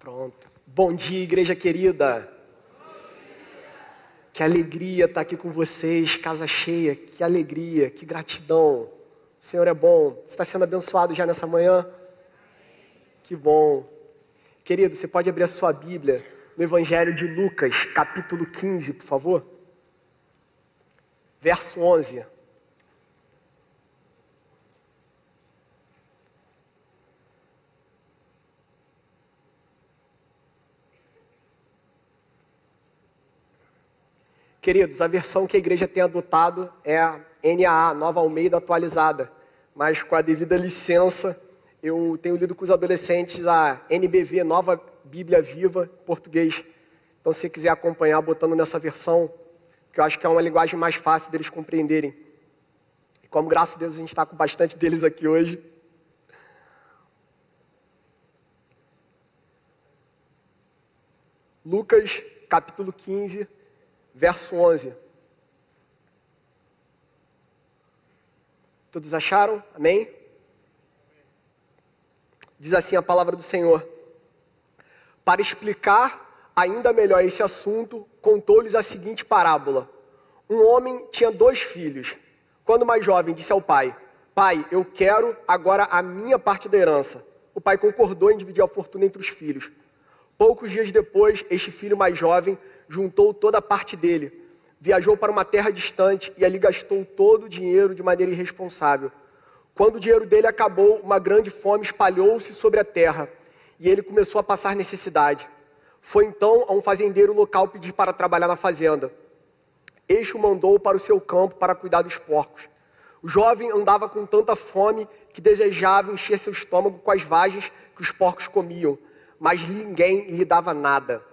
Pronto. Bom dia, igreja querida. Que alegria estar aqui com vocês, casa cheia. Que alegria, que gratidão. O Senhor é bom. Você está sendo abençoado já nessa manhã? Que bom. Querido, você pode abrir a sua Bíblia no Evangelho de Lucas, capítulo 15, por favor? Verso 11. Queridos, a versão que a igreja tem adotado é a NAA, Nova Almeida Atualizada. Mas com a devida licença, eu tenho lido com os adolescentes a NBV, Nova Bíblia Viva, português. Então, se você quiser acompanhar botando nessa versão, que eu acho que é uma linguagem mais fácil deles compreenderem. E como, graças a Deus, a gente está com bastante deles aqui hoje. Lucas, capítulo 15, verso 11. Todos acharam? Amém? Diz assim a palavra do Senhor. Para explicar ainda melhor esse assunto, contou-lhes a seguinte parábola. Um homem tinha 2 filhos. Quando mais jovem, disse ao pai, pai, eu quero agora a minha parte da herança. O pai concordou em dividir a fortuna entre os filhos. Poucos dias depois, este filho mais jovem juntou toda a parte dele. Viajou para uma terra distante e ali gastou todo o dinheiro de maneira irresponsável. Quando o dinheiro dele acabou, uma grande fome espalhou-se sobre a terra e ele começou a passar necessidade. Foi então a um fazendeiro local pedir para trabalhar na fazenda. Este o mandou para o seu campo para cuidar dos porcos. O jovem andava com tanta fome que desejava encher seu estômago com as vagens que os porcos comiam, mas ninguém lhe dava nada.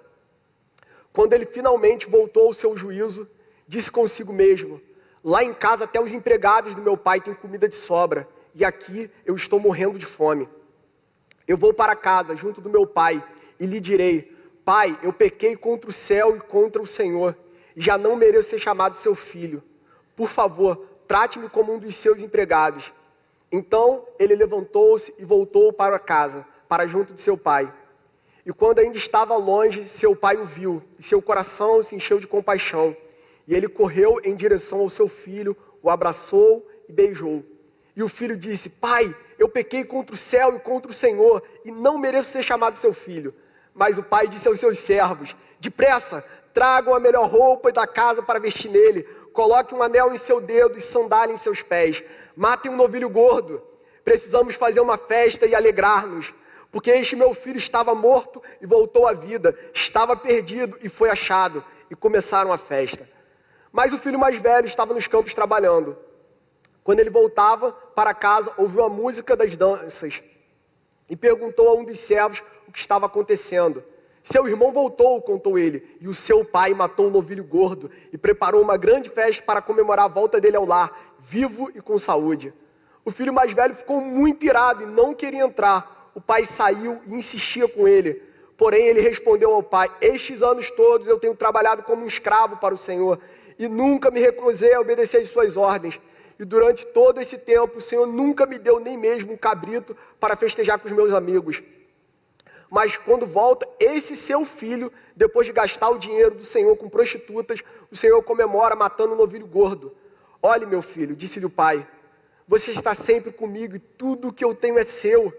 Quando ele finalmente voltou ao seu juízo, disse consigo mesmo, lá em casa até os empregados do meu pai têm comida de sobra, e aqui eu estou morrendo de fome. Eu vou para casa, junto do meu pai, e lhe direi, pai, eu pequei contra o céu e contra o Senhor, e já não mereço ser chamado seu filho. Por favor, trate-me como um dos seus empregados. Então ele levantou-se e voltou para casa, para junto de seu pai. E quando ainda estava longe, seu pai o viu, e seu coração se encheu de compaixão. E ele correu em direção ao seu filho, o abraçou e beijou. E o filho disse, pai, eu pequei contra o céu e contra o Senhor, e não mereço ser chamado seu filho. Mas o pai disse aos seus servos, depressa, tragam a melhor roupa da casa para vestir nele, coloquem um anel em seu dedo e sandália em seus pés, matem um novilho gordo, precisamos fazer uma festa e alegrar-nos. Porque este meu filho estava morto e voltou à vida, estava perdido e foi achado, e começaram a festa. Mas o filho mais velho estava nos campos trabalhando. Quando ele voltava para casa, ouviu a música das danças e perguntou a um dos servos o que estava acontecendo. Seu irmão voltou, contou ele, e o seu pai matou um novilho gordo e preparou uma grande festa para comemorar a volta dele ao lar, vivo e com saúde. O filho mais velho ficou muito irado e não queria entrar. O pai saiu e insistia com ele. Porém, ele respondeu ao pai, estes anos todos eu tenho trabalhado como um escravo para o Senhor e nunca me recusei a obedecer às suas ordens. E durante todo esse tempo, o Senhor nunca me deu nem mesmo um cabrito para festejar com os meus amigos. Mas quando volta esse seu filho, depois de gastar o dinheiro do Senhor com prostitutas, o Senhor comemora matando um novilho gordo. Olhe, meu filho, disse-lhe o pai, você está sempre comigo e tudo o que eu tenho é seu.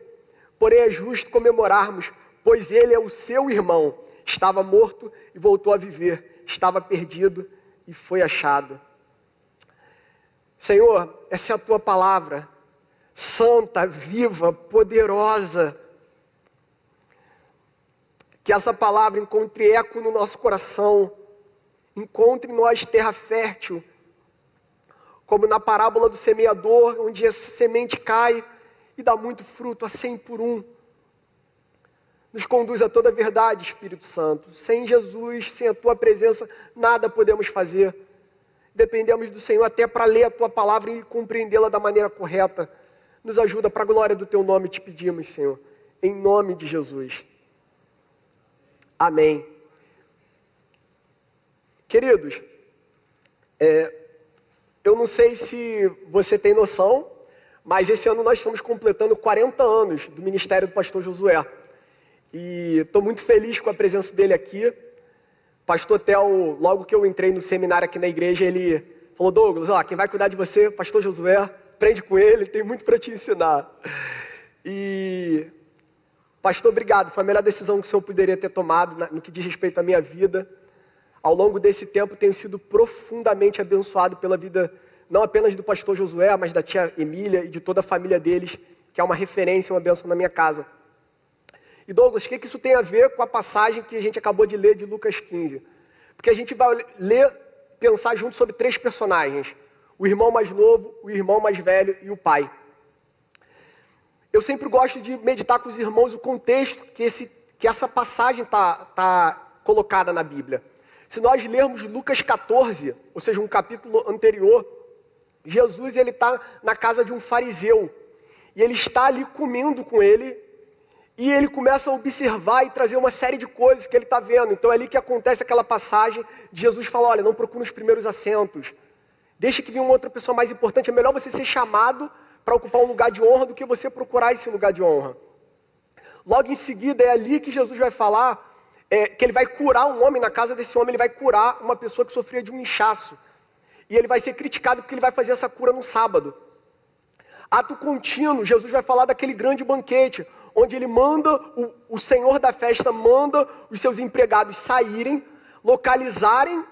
Porém é justo comemorarmos, pois ele é o seu irmão. Estava morto e voltou a viver. Estava perdido e foi achado. Senhor, essa é a tua palavra, santa, viva, poderosa. Que essa palavra encontre eco no nosso coração, encontre em nós terra fértil, como na parábola do semeador, onde essa semente cai e dá muito fruto, a 100 por 1. Nos conduz a toda a verdade, Espírito Santo. Sem Jesus, sem a tua presença, nada podemos fazer. Dependemos do Senhor até para ler a tua palavra e compreendê-la da maneira correta. Nos ajuda para a glória do teu nome, te pedimos, Senhor. Em nome de Jesus. Amém. Queridos, eu não sei se você tem noção, mas esse ano nós estamos completando 40 anos do ministério do pastor Josué. E estou muito feliz com a presença dele aqui. Pastor Theo, logo que eu entrei no seminário aqui na igreja, ele falou: Douglas, ó, quem vai cuidar de você, pastor Josué, aprende com ele, tem muito para te ensinar. E, pastor, obrigado, foi a melhor decisão que o senhor poderia ter tomado no que diz respeito à minha vida. Ao longo desse tempo, tenho sido profundamente abençoado pela vida, não apenas do pastor Josué, mas da tia Emília e de toda a família deles, que é uma referência, uma bênção na minha casa. E Douglas, o que isso tem a ver com a passagem que a gente acabou de ler de Lucas 15? Porque a gente vai pensar junto sobre 3 personagens: o irmão mais novo, o irmão mais velho e o pai. Eu sempre gosto de meditar com os irmãos o contexto que essa passagem tá colocada na Bíblia. Se nós lermos Lucas 14, ou seja, um capítulo anterior, Jesus está na casa de um fariseu. E ele está ali comendo com ele. E ele começa a observar e trazer uma série de coisas que ele está vendo. Então é ali que acontece aquela passagem de Jesus falar: olha, não procure os primeiros assentos. Deixa que venha uma outra pessoa mais importante. É melhor você ser chamado para ocupar um lugar de honra do que você procurar esse lugar de honra. Logo em seguida é ali que Jesus vai falar que ele vai curar um homem. Na casa desse homem ele vai curar uma pessoa que sofria de um inchaço. E ele vai ser criticado porque ele vai fazer essa cura no sábado. Ato contínuo, Jesus vai falar daquele grande banquete, onde ele manda, o senhor da festa manda os seus empregados saírem, localizarem,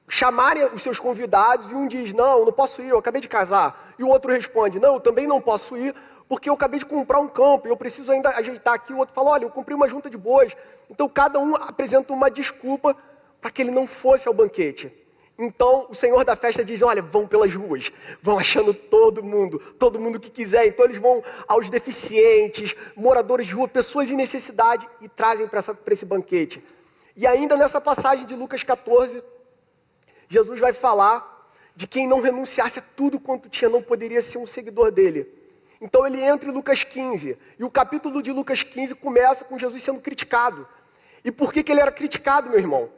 chamarem os seus convidados, e um diz: não, eu não posso ir, eu acabei de casar. E o outro responde: não, eu também não posso ir, porque eu acabei de comprar um campo, e eu preciso ainda ajeitar aqui. O outro fala: olha, eu comprei uma junta de bois. Então cada um apresenta uma desculpa para que ele não fosse ao banquete. Então o senhor da festa diz: olha, vão pelas ruas, vão achando todo mundo que quiser. Então eles vão aos deficientes, moradores de rua, pessoas em necessidade, e trazem para esse banquete. E ainda nessa passagem de Lucas 14, Jesus vai falar de quem não renunciasse a tudo quanto tinha não poderia ser um seguidor dele. Então ele entra em Lucas 15, e o capítulo de Lucas 15 começa com Jesus sendo criticado. E por que ele era criticado, meu irmão?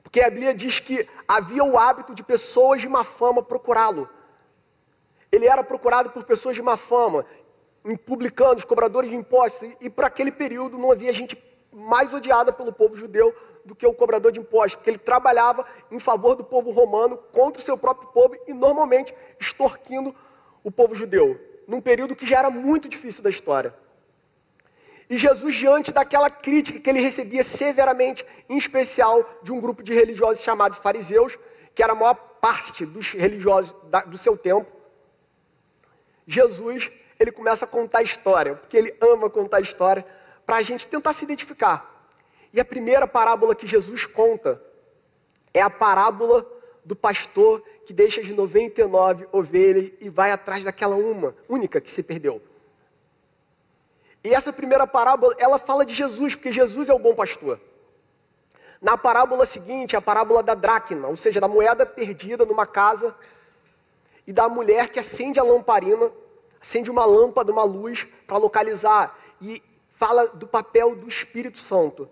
Porque a Bíblia diz que havia o hábito de pessoas de má fama procurá-lo. Ele era procurado por pessoas de má fama, publicanos, cobradores de impostos, e para aquele período não havia gente mais odiada pelo povo judeu do que o cobrador de impostos, porque ele trabalhava em favor do povo romano contra o seu próprio povo e normalmente extorquindo o povo judeu, num período que já era muito difícil da história. E Jesus, diante daquela crítica que ele recebia severamente, em especial de um grupo de religiosos chamados fariseus, que era a maior parte dos religiosos do seu tempo, Jesus, ele começa a contar a história, porque ele ama contar a história, para a gente tentar se identificar. E a primeira parábola que Jesus conta é a parábola do pastor que deixa as 99 ovelhas e vai atrás daquela única que se perdeu. E essa primeira parábola, ela fala de Jesus, porque Jesus é o bom pastor. Na parábola seguinte, a parábola da dracma, ou seja, da moeda perdida numa casa, e da mulher que acende a lamparina, acende uma lâmpada, uma luz, para localizar. E fala do papel do Espírito Santo,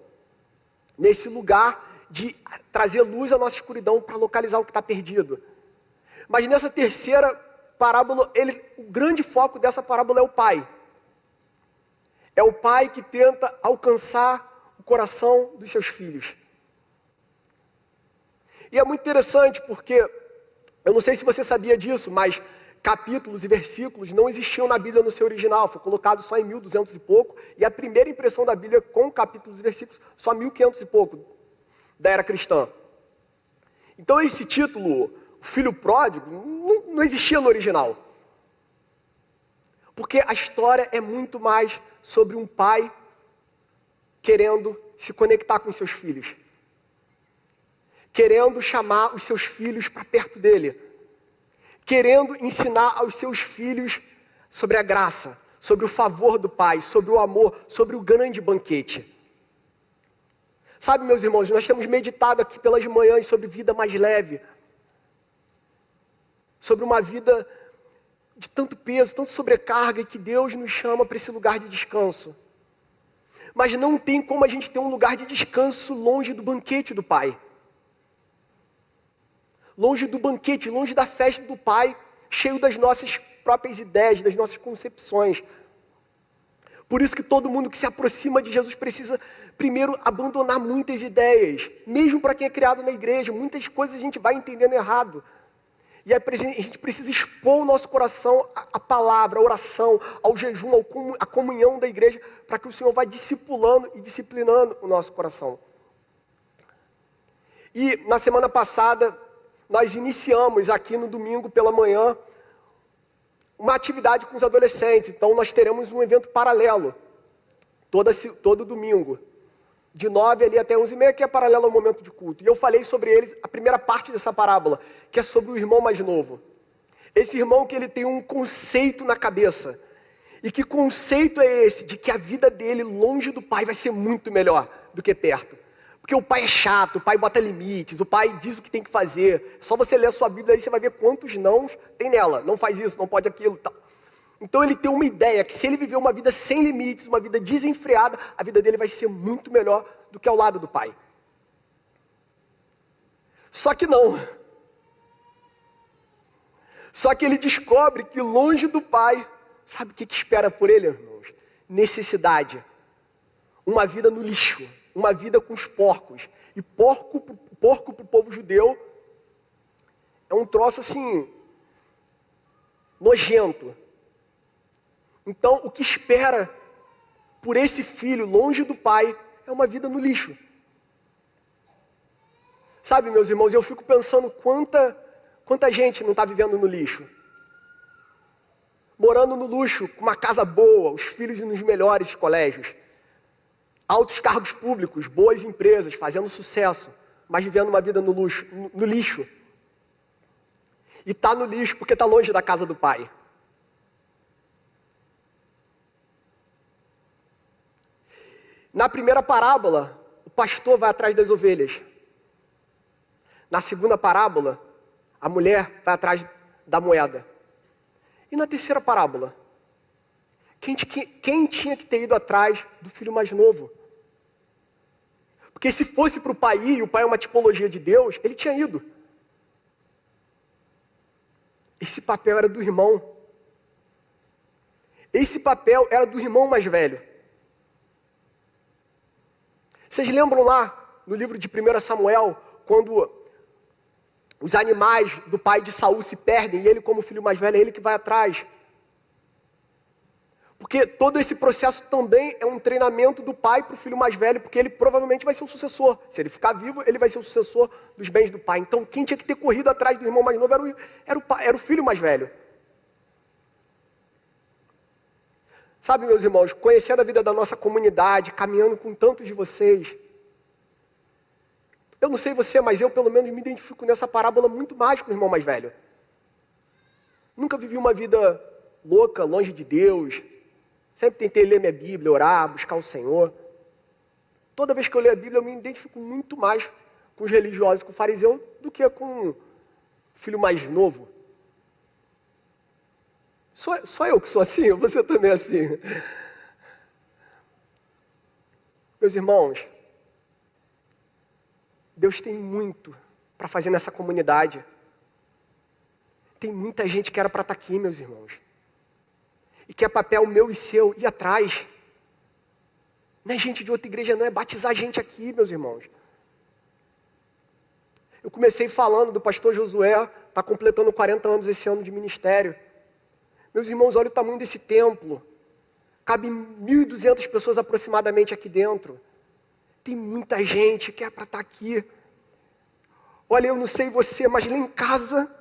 nesse lugar de trazer luz à nossa escuridão para localizar o que está perdido. Mas nessa terceira parábola, o grande foco dessa parábola é o pai. É o pai que tenta alcançar o coração dos seus filhos. E é muito interessante porque, eu não sei se você sabia disso, mas capítulos e versículos não existiam na Bíblia no seu original. Foi colocado só em 1200 e pouco. E a primeira impressão da Bíblia com capítulos e versículos só 1500 e pouco da era cristã. Então esse título, o Filho Pródigo, não existia no original. Porque a história é muito mais sobre um pai querendo se conectar com seus filhos. Querendo chamar os seus filhos para perto dele. Querendo ensinar aos seus filhos sobre a graça, sobre o favor do pai, sobre o amor, sobre o grande banquete. Sabe, meus irmãos, nós temos meditado aqui pelas manhãs sobre vida mais leve. Sobre uma vida de tanto peso, tanta sobrecarga, e que Deus nos chama para esse lugar de descanso. Mas não tem como a gente ter um lugar de descanso longe do banquete do Pai. Longe do banquete, longe da festa do Pai, cheio das nossas próprias ideias, das nossas concepções. Por isso que todo mundo que se aproxima de Jesus precisa primeiro abandonar muitas ideias. Mesmo para quem é criado na igreja, muitas coisas a gente vai entendendo errado. E a gente precisa expor o nosso coração à palavra, à oração, ao jejum, à comunhão da igreja, para que o Senhor vá discipulando e disciplinando o nosso coração. E na semana passada, nós iniciamos aqui no domingo pela manhã uma atividade com os adolescentes. Então nós teremos um evento paralelo, todo domingo, de 9 ali até 11h30, que é paralelo ao momento de culto. E eu falei sobre eles, a primeira parte dessa parábola, que é sobre o irmão mais novo. Esse irmão que ele tem um conceito na cabeça. E que conceito é esse? De que a vida dele longe do pai vai ser muito melhor do que perto. Porque o pai é chato, o pai bota limites, o pai diz o que tem que fazer. Só você ler a sua Bíblia aí, você vai ver quantos nãos tem nela. Não faz isso, não pode aquilo, tal. Então ele tem uma ideia que se ele viver uma vida sem limites, uma vida desenfreada, a vida dele vai ser muito melhor do que ao lado do pai. Só que não. Só que ele descobre que longe do pai, sabe o que espera por ele, irmãos? Necessidade. Uma vida no lixo. Uma vida com os porcos. E porco para o povo judeu é um troço assim, nojento. Então, o que espera por esse filho longe do pai é uma vida no lixo. Sabe, meus irmãos, eu fico pensando quanta gente não está vivendo no lixo. Morando no luxo, com uma casa boa, os filhos nos melhores colégios. Altos cargos públicos, boas empresas, fazendo sucesso, mas vivendo uma vida no lixo. E está no lixo porque está longe da casa do pai. Na primeira parábola, o pastor vai atrás das ovelhas. Na segunda parábola, a mulher vai atrás da moeda. E na terceira parábola, quem tinha que ter ido atrás do filho mais novo? Porque se fosse para o pai ir, e o pai é uma tipologia de Deus, ele tinha ido. Esse papel era do irmão. Esse papel era do irmão mais velho. Vocês lembram lá, no livro de 1 Samuel, quando os animais do pai de Saul se perdem, e ele como filho mais velho, é ele que vai atrás. Porque todo esse processo também é um treinamento do pai para o filho mais velho, porque ele provavelmente vai ser o sucessor. Se ele ficar vivo, ele vai ser o sucessor dos bens do pai. Então, quem tinha que ter corrido atrás do irmão mais novo era o filho mais velho. Sabe, meus irmãos, conhecendo a vida da nossa comunidade, caminhando com tantos de vocês, eu não sei você, mas eu pelo menos me identifico nessa parábola muito mais com o irmão mais velho. Nunca vivi uma vida louca, longe de Deus. Sempre tentei ler minha Bíblia, orar, buscar o Senhor. Toda vez que eu leio a Bíblia, eu me identifico muito mais com os religiosos, com o fariseu, do que com o filho mais novo. Só eu que sou assim, ou você também é assim? Meus irmãos, Deus tem muito para fazer nessa comunidade. Tem muita gente que era para estar aqui, meus irmãos. E que é papel meu e seu ir atrás. Não é gente de outra igreja, não, é batizar gente aqui, meus irmãos. Eu comecei falando do pastor Josué, está completando 40 anos esse ano de ministério. Meus irmãos, olha o tamanho desse templo. Cabe 1.200 pessoas aproximadamente aqui dentro. Tem muita gente que é para estar aqui. Olha, eu não sei você, mas lá em casa,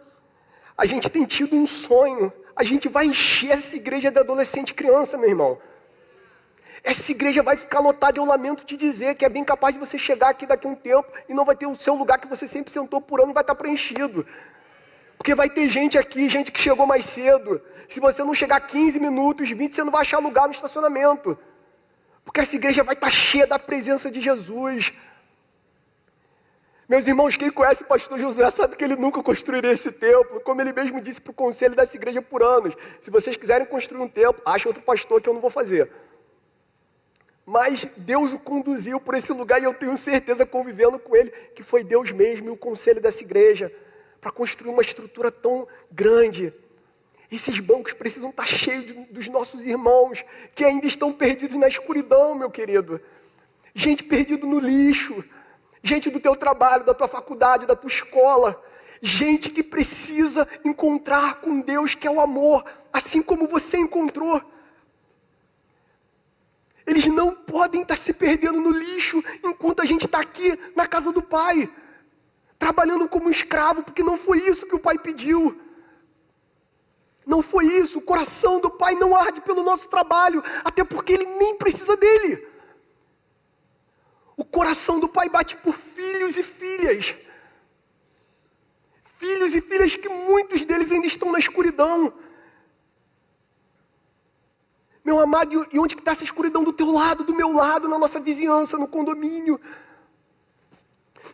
a gente tem tido um sonho. A gente vai encher essa igreja de adolescente e criança, meu irmão. Essa igreja vai ficar lotada, eu lamento te dizer, que é bem capaz de você chegar aqui daqui a um tempo e não vai ter o seu lugar que você sempre sentou por ano, vai estar preenchido. Porque vai ter gente aqui, gente que chegou mais cedo. Se você não chegar 15 minutos, 20, você não vai achar lugar no estacionamento. Porque essa igreja vai estar cheia da presença de Jesus. Meus irmãos, quem conhece o pastor Josué sabe que ele nunca construiria esse templo. Como ele mesmo disse para o conselho dessa igreja por anos. Se vocês quiserem construir um templo, acha outro pastor que eu não vou fazer. Mas Deus o conduziu por esse lugar e eu tenho certeza, convivendo com ele, que foi Deus mesmo e o conselho dessa igreja para construir uma estrutura tão grande. Esses bancos precisam estar cheios dos nossos irmãos que ainda estão perdidos na escuridão, meu querido. Gente perdida no lixo, gente do teu trabalho, da tua faculdade, da tua escola. Gente que precisa encontrar com Deus, que é o amor, assim como você encontrou. Eles não podem estar se perdendo no lixo enquanto a gente está aqui na casa do Pai, trabalhando como escravo, porque não foi isso que o Pai pediu. Não foi isso. O coração do Pai não arde pelo nosso trabalho, até porque Ele nem precisa dele. O coração do Pai bate por filhos e filhas. Filhos e filhas que muitos deles ainda estão na escuridão. Meu amado, e onde que está essa escuridão? Do teu lado, do meu lado, na nossa vizinhança, no condomínio.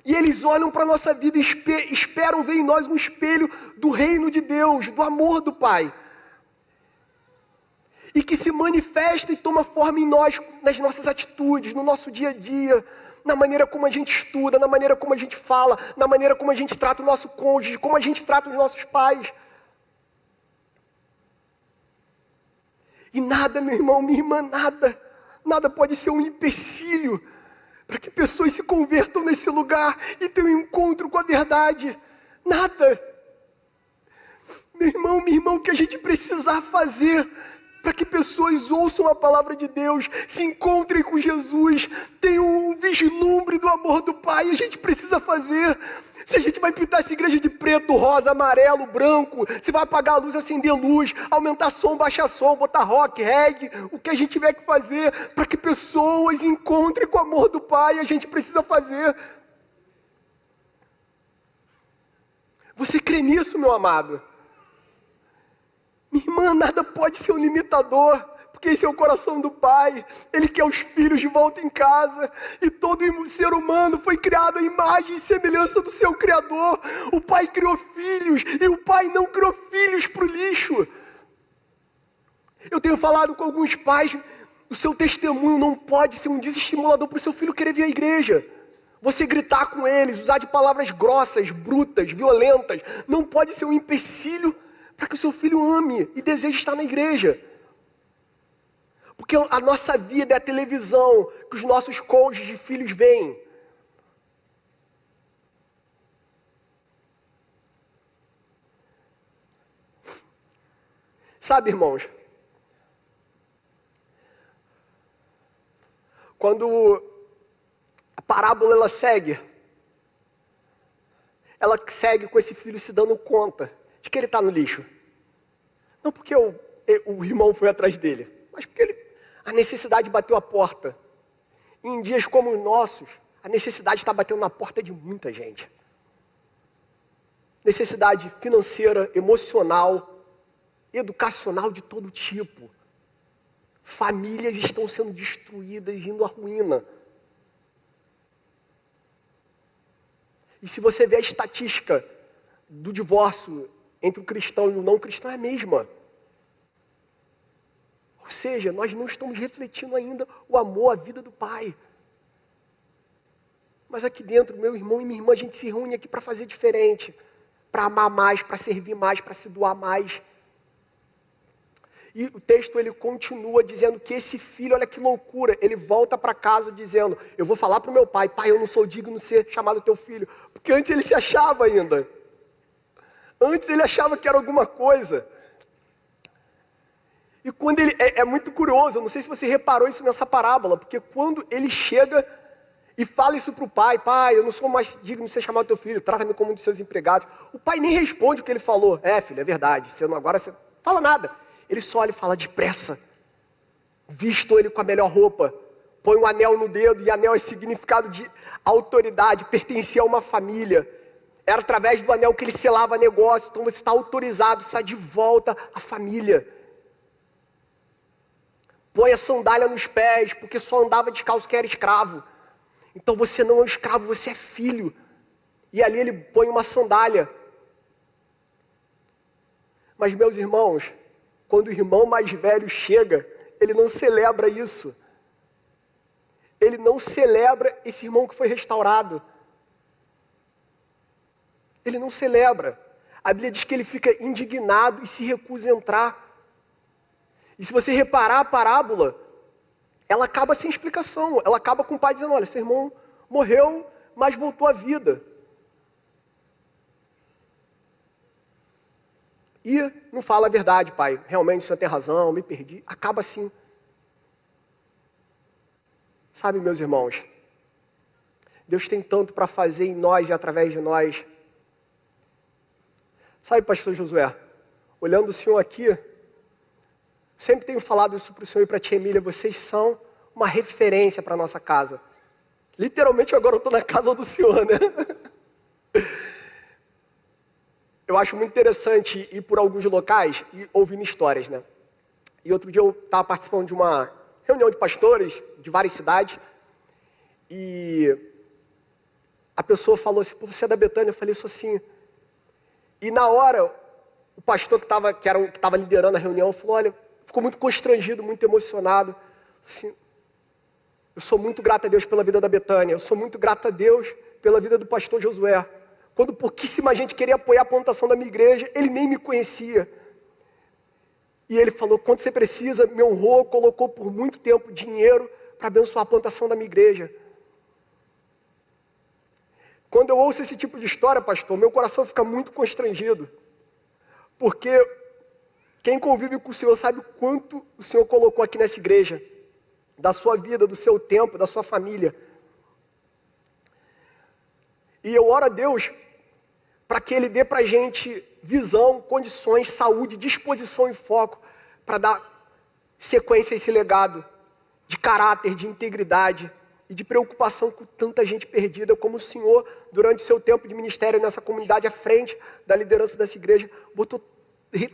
E eles olham para a nossa vida e esperam ver em nós um espelho do reino de Deus, do amor do Pai. E que se manifesta e toma forma em nós, nas nossas atitudes, no nosso dia a dia, na maneira como a gente estuda, na maneira como a gente fala, na maneira como a gente trata o nosso cônjuge, como a gente trata os nossos pais. E nada, meu irmão, minha irmã, nada pode ser um empecilho para que pessoas se convertam nesse lugar e tenham um encontro com a verdade. Nada. Meu irmão, minha irmã, o que a gente precisar fazer para que pessoas ouçam a palavra de Deus, se encontrem com Jesus, tenham um vislumbre do amor do Pai, a gente precisa fazer. Se a gente vai pintar essa igreja de preto, rosa, amarelo, branco, se vai apagar a luz, acender luz, aumentar som, baixar som, botar rock, reggae, o que a gente tiver que fazer para que pessoas encontrem com o amor do Pai, a gente precisa fazer. Você crê nisso, meu amado? Minha irmã, nada pode ser um limitador, porque esse é o coração do Pai. Ele quer os filhos de volta em casa, e todo ser humano foi criado à imagem e semelhança do seu Criador. O Pai criou filhos, e o Pai não criou filhos para o lixo. Eu tenho falado com alguns pais, o seu testemunho não pode ser um desestimulador para o seu filho querer vir à igreja. Você gritar com eles, usar de palavras grossas, brutas, violentas, não pode ser um empecilho para que o seu filho ame e deseje estar na igreja. Porque a nossa vida é a televisão que os nossos cônjuges e filhos veem. Sabe, irmãos, quando a parábola ela segue com esse filho se dando conta de que ele está no lixo. Não porque o irmão foi atrás dele, mas porque a necessidade bateu a porta. E em dias como os nossos, a necessidade está batendo na porta de muita gente. Necessidade financeira, emocional, educacional de todo tipo. Famílias estão sendo destruídas, indo à ruína. E se você vê a estatística do divórcio entre o cristão e o não cristão, é a mesma. Ou seja, nós não estamos refletindo ainda o amor, a vida do Pai. Mas aqui dentro, meu irmão e minha irmã, a gente se reúne aqui para fazer diferente. Para amar mais, para servir mais, para se doar mais. E o texto ele continua dizendo que esse filho, olha que loucura, ele volta para casa dizendo, eu vou falar para o meu pai, pai, eu não sou digno de ser chamado teu filho. Porque antes ele se achava ainda. Antes ele achava que era alguma coisa. E quando ele... É muito curioso, eu não sei se você reparou isso nessa parábola, porque quando ele chega e fala isso para o pai, pai, eu não sou mais digno de ser chamado teu filho, trata-me como um dos seus empregados. O pai nem responde o que ele falou. Filho, é verdade, agora você fala nada. Ele só olha e fala depressa. Visto ele com a melhor roupa, põe um anel no dedo, e anel é significado de autoridade, pertencia a uma família. Era através do anel que ele selava negócio, então você está autorizado, está de volta à família. Põe a sandália nos pés, porque só andava descalço que era escravo. Então você não é um escravo, você é filho. E ali ele põe uma sandália. Mas meus irmãos, quando o irmão mais velho chega, ele não celebra isso. Ele não celebra esse irmão que foi restaurado. Ele não celebra. A Bíblia diz que ele fica indignado e se recusa a entrar. E se você reparar a parábola, ela acaba sem explicação. Ela acaba com o pai dizendo, olha, seu irmão morreu, mas voltou à vida. E não fala a verdade, pai. Realmente o senhor tem razão, me perdi. Acaba assim. Sabe, meus irmãos, Deus tem tanto para fazer em nós e através de nós. Sabe, pastor Josué, olhando o senhor aqui, sempre tenho falado isso para o senhor e para a tia Emília, vocês são uma referência para a nossa casa. Literalmente agora eu estou na casa do senhor, né? Eu acho muito interessante ir por alguns locais e ouvindo histórias, né? E outro dia eu estava participando de uma reunião de pastores de várias cidades e a pessoa falou assim, pô, você é da Betânia? Eu falei, sou sim. E na hora, o pastor que estava liderando a reunião falou, olha, ficou muito constrangido, muito emocionado. Assim, eu sou muito grato a Deus pela vida da Betânia, eu sou muito grato a Deus pela vida do pastor Josué. Quando pouquíssima gente queria apoiar a plantação da minha igreja, ele nem me conhecia. E ele falou, quando você precisa, me honrou, colocou por muito tempo dinheiro para abençoar a plantação da minha igreja. Quando eu ouço esse tipo de história, pastor, meu coração fica muito constrangido. Porque quem convive com o Senhor sabe o quanto o Senhor colocou aqui nessa igreja. Da sua vida, do seu tempo, da sua família. E eu oro a Deus para que Ele dê para a gente visão, condições, saúde, disposição e foco para dar sequência a esse legado de caráter, de integridade e de preocupação com tanta gente perdida, como o Senhor, durante o seu tempo de ministério nessa comunidade, à frente da liderança dessa igreja, botou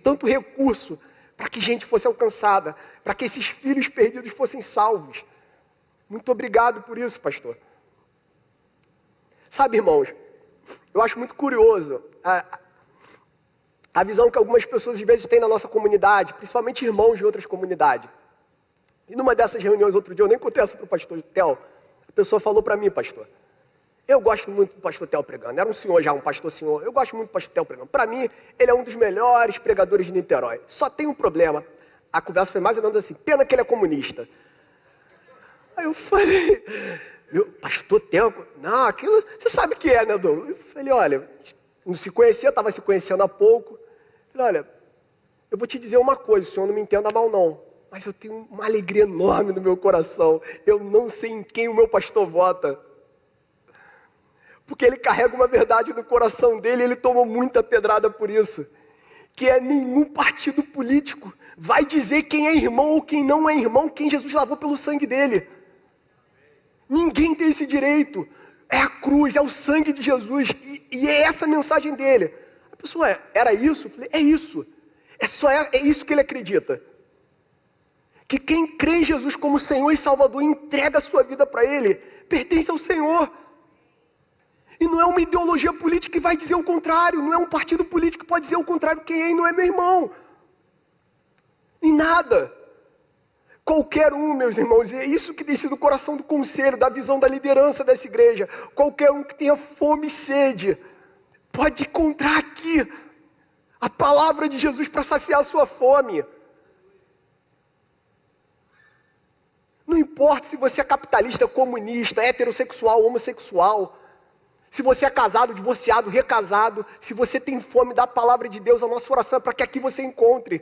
tanto recurso para que gente fosse alcançada, para que esses filhos perdidos fossem salvos. Muito obrigado por isso, pastor. Sabe, irmãos, eu acho muito curioso a visão que algumas pessoas às vezes têm na nossa comunidade, principalmente irmãos de outras comunidades. E numa dessas reuniões outro dia, eu nem contei essa para o pastor Theo, a pessoa falou para mim, pastor, eu gosto muito do pastor Theo pregando, era um senhor já, um pastor senhor, eu gosto muito do pastor Theo pregando. Para mim, ele é um dos melhores pregadores de Niterói. Só tem um problema, a conversa foi mais ou menos assim, pena que ele é comunista. Aí eu falei, meu, pastor Theo, não, aquilo, você sabe o que é, né, Dom? Eu falei, olha, não se conhecia, estava se conhecendo há pouco. Eu falei, olha, eu vou te dizer uma coisa, o senhor não me entenda mal não, mas eu tenho uma alegria enorme no meu coração. Eu não sei em quem o meu pastor vota. Porque ele carrega uma verdade no coração dele e ele tomou muita pedrada por isso. Que é nenhum partido político vai dizer quem é irmão ou quem não é irmão, quem Jesus lavou pelo sangue dele. Ninguém tem esse direito. É a cruz, é o sangue de Jesus. E é essa a mensagem dele. A pessoa, era isso? Eu falei, é isso. É isso que ele acredita. Que quem crê em Jesus como Senhor e Salvador, entrega a sua vida para Ele, pertence ao Senhor. E não é uma ideologia política que vai dizer o contrário, não é um partido político que pode dizer o contrário, quem é e não é meu irmão. Em nada. Qualquer um, meus irmãos, e é isso que tem sido o coração do conselho, da visão da liderança dessa igreja. Qualquer um que tenha fome e sede, pode encontrar aqui a palavra de Jesus para saciar a sua fome. Não importa se você é capitalista, comunista, heterossexual, homossexual, se você é casado, divorciado, recasado, se você tem fome da palavra de Deus, a nossa oração é para que aqui você encontre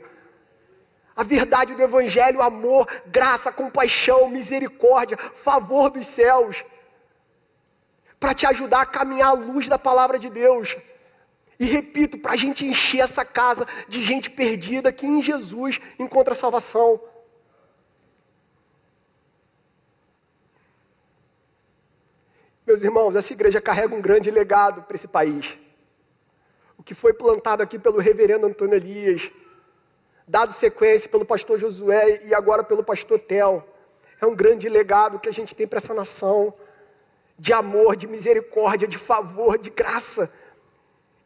a verdade do Evangelho, amor, graça, compaixão, misericórdia, favor dos céus, para te ajudar a caminhar à luz da palavra de Deus. E repito, para a gente encher essa casa de gente perdida que em Jesus encontra salvação. Meus irmãos, essa igreja carrega um grande legado para esse país. O que foi plantado aqui pelo reverendo Antônio Elias, dado sequência pelo pastor Josué e agora pelo pastor Theo, é um grande legado que a gente tem para essa nação, de amor, de misericórdia, de favor, de graça.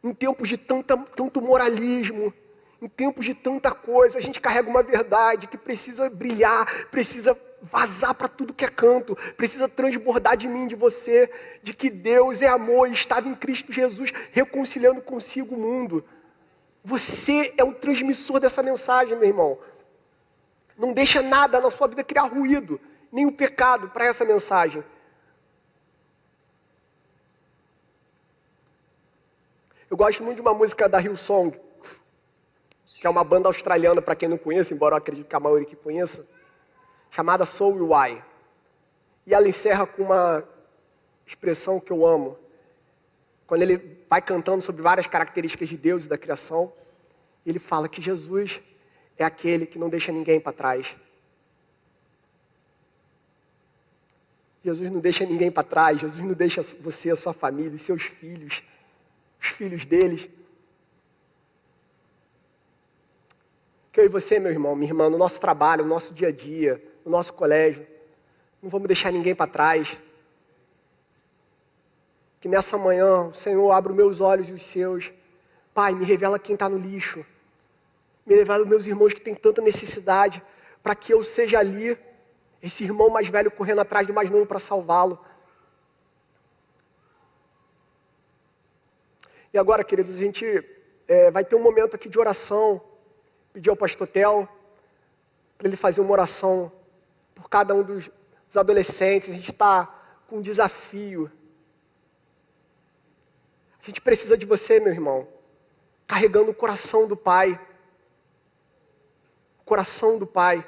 Em tempos de tanto moralismo, em tempos de tanta coisa, a gente carrega uma verdade que precisa brilhar, precisa vazar para tudo que é canto, precisa transbordar de mim, de você, de que Deus é amor e estava em Cristo Jesus reconciliando consigo o mundo. Você é um transmissor dessa mensagem, meu irmão. Não deixa nada na sua vida criar ruído, nem o pecado para essa mensagem. Eu gosto muito de uma música da Hillsong, que é uma banda australiana, para quem não conhece, embora eu acredite que a maioria que conheça, chamada Soul e Why. E ela encerra com uma expressão que eu amo. Quando ele vai cantando sobre várias características de Deus e da criação, ele fala que Jesus é aquele que não deixa ninguém para trás. Jesus não deixa ninguém para trás. Jesus não deixa você, a sua família, os seus filhos, os filhos deles. Que eu e você, meu irmão, minha irmã, no nosso trabalho, no nosso dia a dia, no nosso colégio, não vamos deixar ninguém para trás. Que nessa manhã o Senhor abra os meus olhos e os seus. Pai, me revela quem está no lixo. Me revela os meus irmãos que têm tanta necessidade, para que eu seja ali, esse irmão mais velho correndo atrás do mais novo para salvá-lo. E agora, queridos, a gente vai ter um momento aqui de oração. Pedir ao pastor Theo para ele fazer uma oração por cada um dos adolescentes. A gente está com um desafio. A gente precisa de você, meu irmão, carregando o coração do Pai. O coração do Pai.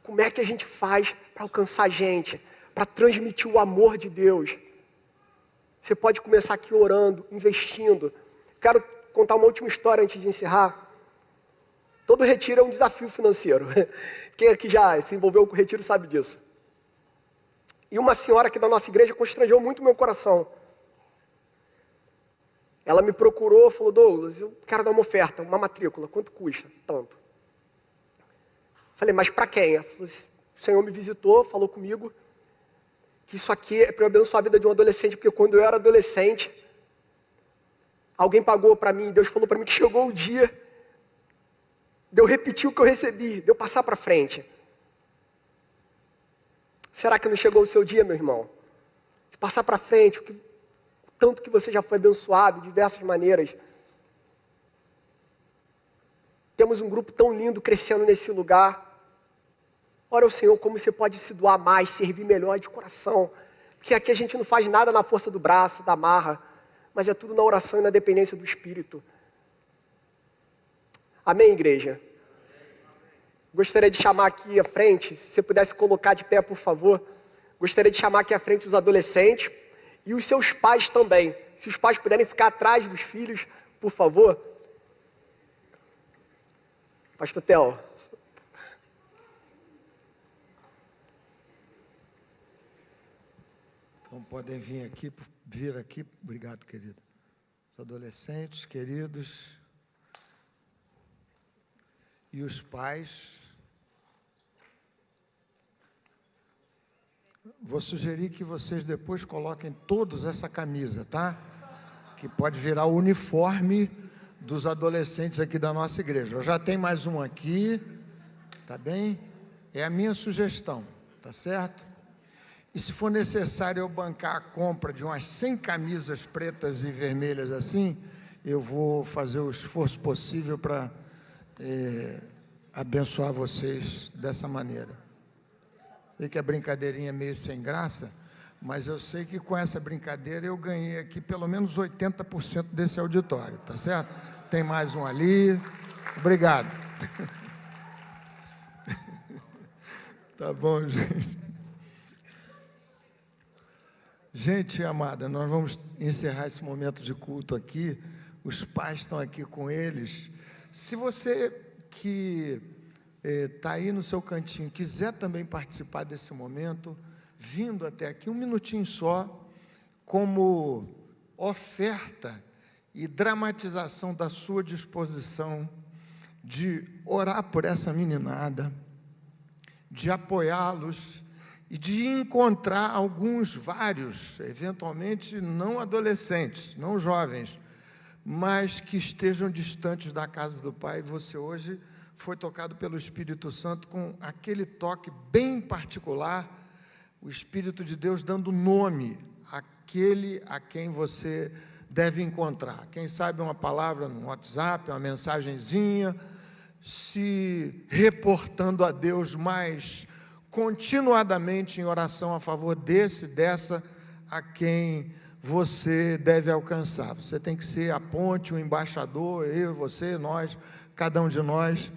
Como é que a gente faz para alcançar gente? Para transmitir o amor de Deus? Você pode começar aqui orando, investindo. Quero contar uma última história antes de encerrar. Todo retiro é um desafio financeiro. Quem aqui já se envolveu com o retiro sabe disso. E uma senhora aqui da nossa igreja constrangeu muito o meu coração. Ela me procurou, falou: Douglas, eu quero dar uma oferta, uma matrícula, quanto custa? Tanto. Falei: mas para quem? Ela falou: o Senhor me visitou, falou comigo que isso aqui é para eu abençoar a vida de um adolescente, porque quando eu era adolescente, alguém pagou para mim, Deus falou para mim que chegou o dia de eu repetir o que eu recebi, de eu passar para frente. Será que não chegou o seu dia, meu irmão? De passar para frente, o tanto que você já foi abençoado de diversas maneiras. Temos um grupo tão lindo crescendo nesse lugar. Ora ao Senhor como você pode se doar mais, servir melhor de coração. Porque aqui a gente não faz nada na força do braço, da marra, mas é tudo na oração e na dependência do Espírito. Amém, igreja? Gostaria de chamar aqui à frente, se você pudesse colocar de pé, por favor. Gostaria de chamar aqui à frente os adolescentes e os seus pais também. Se os pais puderem ficar atrás dos filhos, por favor. Pastor Theo. Então podem vir aqui. Obrigado, querido. Os adolescentes, queridos, e os pais. Vou sugerir que vocês depois coloquem todos essa camisa, tá? Que pode virar o uniforme dos adolescentes aqui da nossa igreja. Eu já tenho mais um aqui, tá bem? É a minha sugestão, tá certo? E se for necessário eu bancar a compra de umas 100 camisas pretas e vermelhas assim, eu vou fazer o esforço possível para abençoar vocês dessa maneira. Sei que a brincadeirinha é meio sem graça, mas eu sei que com essa brincadeira eu ganhei aqui pelo menos 80% desse auditório, tá certo? Tem mais um ali. Obrigado. Tá bom, gente. Gente amada, nós vamos encerrar esse momento de culto aqui. Os pais estão aqui com eles. Se você que está aí no seu cantinho quiser também participar desse momento, vindo até aqui, um minutinho só, como oferta e dramatização da sua disposição de orar por essa meninada, de apoiá-los e de encontrar vários, eventualmente não adolescentes, não jovens, mas que estejam distantes da casa do Pai. Você hoje foi tocado pelo Espírito Santo com aquele toque bem particular, o Espírito de Deus dando nome àquele a quem você deve encontrar. Quem sabe uma palavra no WhatsApp, uma mensagenzinha, se reportando a Deus mais continuadamente em oração a favor dessa a quem você deve alcançar. Você tem que ser a ponte, o embaixador, eu, você, nós, cada um de nós.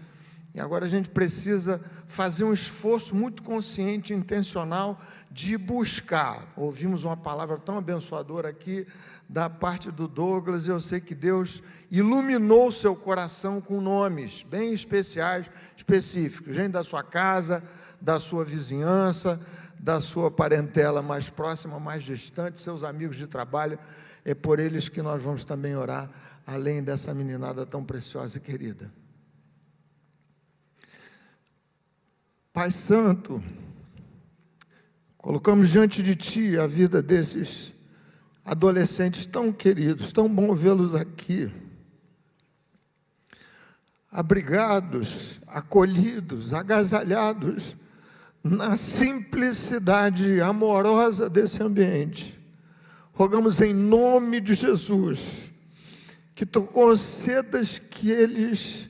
E agora a gente precisa fazer um esforço muito consciente e intencional de buscar. Ouvimos uma palavra tão abençoadora aqui da parte do Douglas, e eu sei que Deus iluminou seu coração com nomes bem especiais, específicos. Gente da sua casa, da sua vizinhança, da sua parentela mais próxima, mais distante, seus amigos de trabalho. É por eles que nós vamos também orar, além dessa meninada tão preciosa e querida. Pai Santo, colocamos diante de Ti a vida desses adolescentes tão queridos, tão bom vê-los aqui, abrigados, acolhidos, agasalhados, na simplicidade amorosa desse ambiente. Rogamos em nome de Jesus, que Tu concedas que eles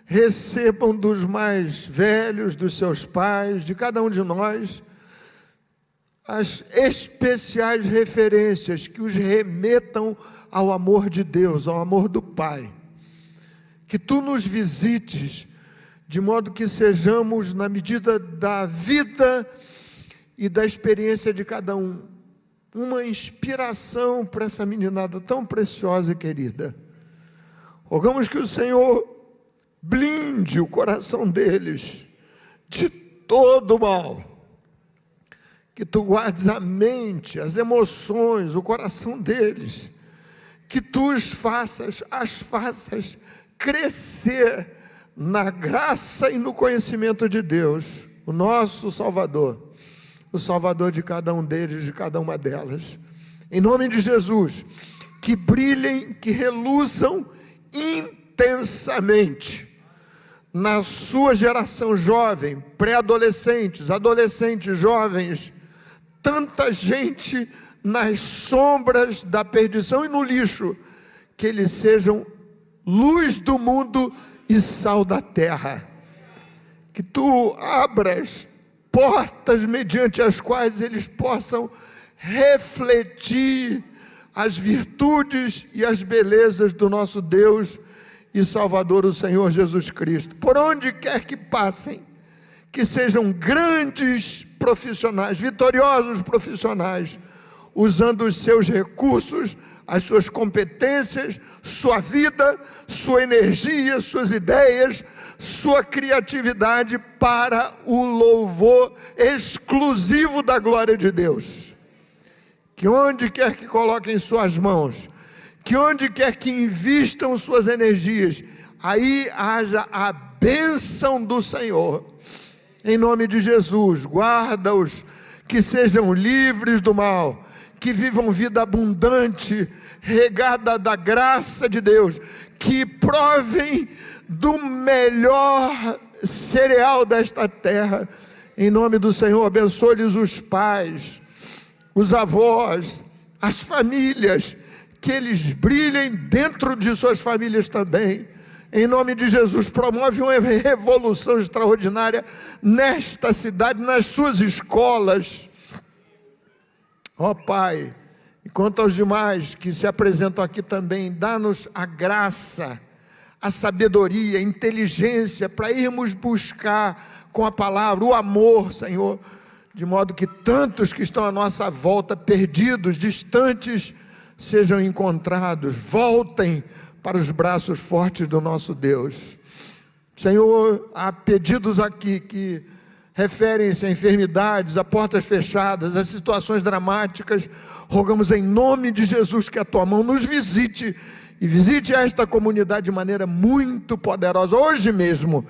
recebam dos mais velhos, dos seus pais, de cada um de nós, as especiais referências que os remetam ao amor de Deus, ao amor do Pai. Que Tu nos visites, de modo que sejamos, na medida da vida e da experiência de cada um, uma inspiração para essa meninada tão preciosa e querida. Rogamos que o Senhor blinde o coração deles de todo mal, que Tu guardes a mente, as emoções, o coração deles, que Tu as faças crescer na graça e no conhecimento de Deus, o nosso Salvador, o Salvador de cada um deles, de cada uma delas. Em nome de Jesus, que brilhem, que reluçam intensamente na sua geração jovem, pré-adolescentes, adolescentes, jovens, tanta gente nas sombras da perdição e no lixo, que eles sejam luz do mundo e sal da terra. Que Tu abras portas mediante as quais eles possam refletir as virtudes e as belezas do nosso Deus e Salvador, o Senhor Jesus Cristo. Por onde quer que passem, que sejam grandes profissionais, vitoriosos profissionais, usando os seus recursos, as suas competências, sua vida, sua energia, suas ideias, sua criatividade para o louvor exclusivo da glória de Deus. Que onde quer que coloquem suas mãos, que onde quer que invistam suas energias, aí haja a bênção do Senhor. Em nome de Jesus, guarda-os, que sejam livres do mal, que vivam vida abundante, regada da graça de Deus, que provem do melhor cereal desta terra. Em nome do Senhor, abençoe-lhes os pais, os avós, as famílias, que eles brilhem dentro de suas famílias também. Em nome de Jesus, promove uma revolução extraordinária nesta cidade, nas suas escolas. Ó Pai, e quanto aos demais que se apresentam aqui também, dá-nos a graça, a sabedoria, a inteligência para irmos buscar com a palavra o amor, Senhor, de modo que tantos que estão à nossa volta, perdidos, distantes, sejam encontrados, voltem para os braços fortes do nosso Deus. Senhor, há pedidos aqui que referem-se a enfermidades, a portas fechadas, a situações dramáticas. Rogamos em nome de Jesus que a Tua mão nos visite, e visite esta comunidade de maneira muito poderosa, hoje mesmo.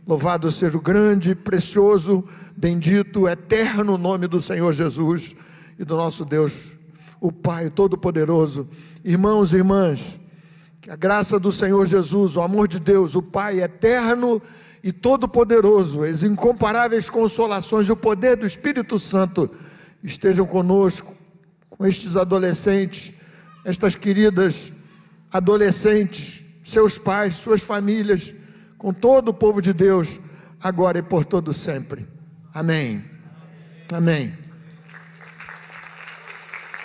Louvado seja o grande, precioso, bendito, eterno nome do Senhor Jesus e do nosso Deus, o Pai Todo-Poderoso. Irmãos e irmãs, que a graça do Senhor Jesus, o amor de Deus, o Pai eterno e todo-poderoso, as incomparáveis consolações e o poder do Espírito Santo estejam conosco, com estes adolescentes, estas queridas adolescentes, seus pais, suas famílias, com todo o povo de Deus, agora e por todo sempre. Amém. Amém.